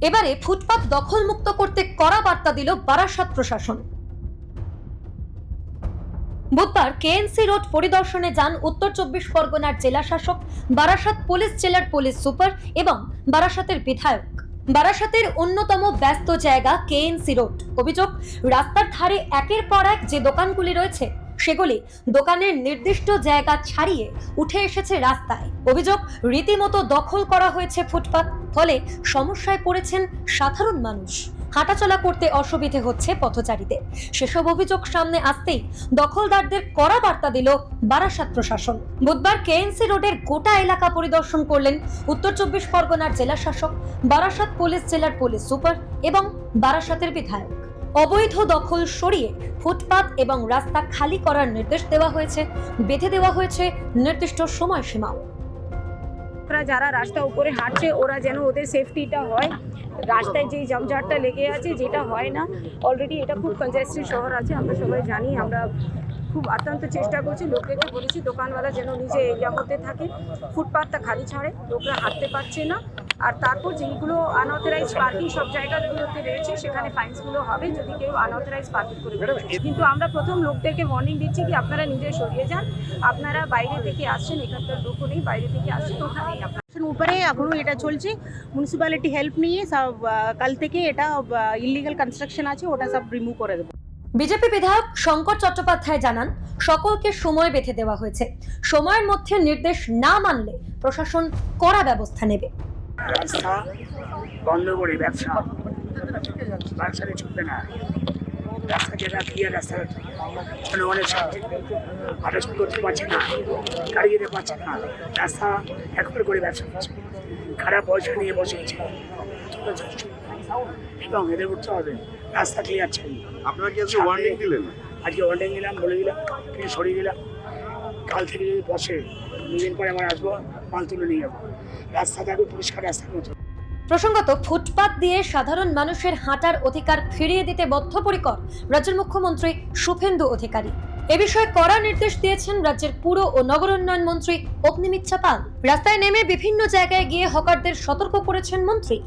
এবারে ফুটপাত দখলমুক্ত করতে কড়া বার্তা দিল বারাসাত প্রশাসন। বুধবার কেএনসি রোড পরিদর্শনে যান উত্তর 24 পরগনার জেলা শাসক, বারাসাত পুলিশ জেলার পুলিশ সুপার এবং বারাসাতের বিধায়ক। বারাসাতের অন্যতম ব্যস্ত জায়গা কেএনসি রোড। অভিযোগ, রাস্তার ধারে একের পর এক যে দোকানগুলি রয়েছে সেগুলি দোকানের নির্দিষ্ট জায়গা ছাড়িয়ে উঠে এসেছে রাস্তায়। অভিযোগ, রীতিমতো দখল করা হয়েছে ফুটপাত, ফলে সমস্যায় পড়েছেন সাধারণ মানুষ। হাঁটাচলা করতে অসুবিধে হচ্ছে পথচারীদের। সেসব অভিযোগ সামনে আসতেই দখলদারদের কড়া বার্তা দিল বারাসাত প্রশাসন। বুধবার কেএনসি রোডের গোটা এলাকা পরিদর্শন করলেন উত্তর 24 পরগনার জেলা শাসক, বারাসাত পুলিশ জেলার পুলিশ সুপার এবং বারাসাতের বিধায়ক। অবৈধ দখল সরিয়ে ফুটপাত এবং রাস্তা খালি করার নির্দেশ দেওয়া হয়েছে, বেঁধে দেওয়া হয়েছে নির্দিষ্ট সময়সীমাও। যারা রাস্তা উপরে হাঁটছে ওরা যেন ওদের সেফটিটা হয়, রাস্তায় যে জমজটটা লেগে আছে যেটা হয় না। অলরেডি এটা খুব কনজেস্টেড শহর আছে, আমরা সবাই জানি। আমরা খুব অত্যন্ত চেষ্টা করছি, লোকদেরকে বলেছি দোকানওয়ালা যেন নিজে এরিয়ার মধ্যে থাকে, ফুটপাথটা খালি ছাড়ে, লোকরা হাঁটতে পারছে না। আর তারপর যেগুলো আনঅথরাইজ পার্কিং সব জায়গাগুলোতে রয়েছে সেখানে ফাইন্সগুলো হবে যদি কেউ আনঅথরাইজ পার্কিং করে। কিন্তু আমরা প্রথম লোকদেরকে ওয়ার্নিং দিচ্ছি কি আপনারা নিজে সরিয়ে যান, আপনারা বাইরে থেকে আসছেন, এখানকার লোকও নেই, বাইরে থেকে আসছেন, ওখানেই আপনারা উপরে এখনো এটা চলছে। মিউনিসিপ্যালিটি হেল্প নিয়ে সব কাল থেকে এটা ইলিগাল কনস্ট্রাকশন আছে ওটা সব রিমুভ করে দেবো। বিজেপি বিধায়ক শঙ্কর চট্টোপাধ্যায় জানান, সকলকে সময় বেঁধে দেওয়া হয়েছে, সময়ের মধ্যে নির্দেশ না মানলে প্রশাসন কড়া ব্যবস্থা নেবে। রাস্তা বন্ধ করে ব্যবসা চলবে না। রাস্তা যেটা ক্লিয়ার, রাস্তা জনগণের সাথে হাঁটাচলা করতে পারছে না, গাড়ি যেতে পারছে না, রাস্তা একবার করে ব্যবসা করছে, খারাপ পয়সা নিয়ে বসেছে এবং এদের উঠতে হবে। রাস্তা ক্লিয়ার চাই। আপনারা কি আজকে ওয়ার্নিং দিলেন? আজকে ওয়ার্নিং দিলাম, বলে দিলাম, কিছু সরিয়ে দিলাম। কাল থেকে যদি বসে 2 দিন পরে আমার আসবো, মাল তুলে নিয়ে যাবো। রাস্তা থাকবে পরিষ্কার, রাস্তার মতো। প্রসঙ্গত, ফুটপাত দিয়ে সাধারণ মানুষের হাঁটার অধিকার ফিরিয়ে দিতে বদ্ধপরিকর রাজ্যের মুখ্যমন্ত্রী শুভেন্দু অধিকারী। এ বিষয়ে কড়া নির্দেশ দিয়েছেন রাজ্যের পুর ও নগর উন্নয়ন মন্ত্রী অগ্নিমিত্রা পাল। রাস্তায় নেমে বিভিন্ন জায়গায় গিয়ে হকারদের সতর্ক করেছেন মন্ত্রী।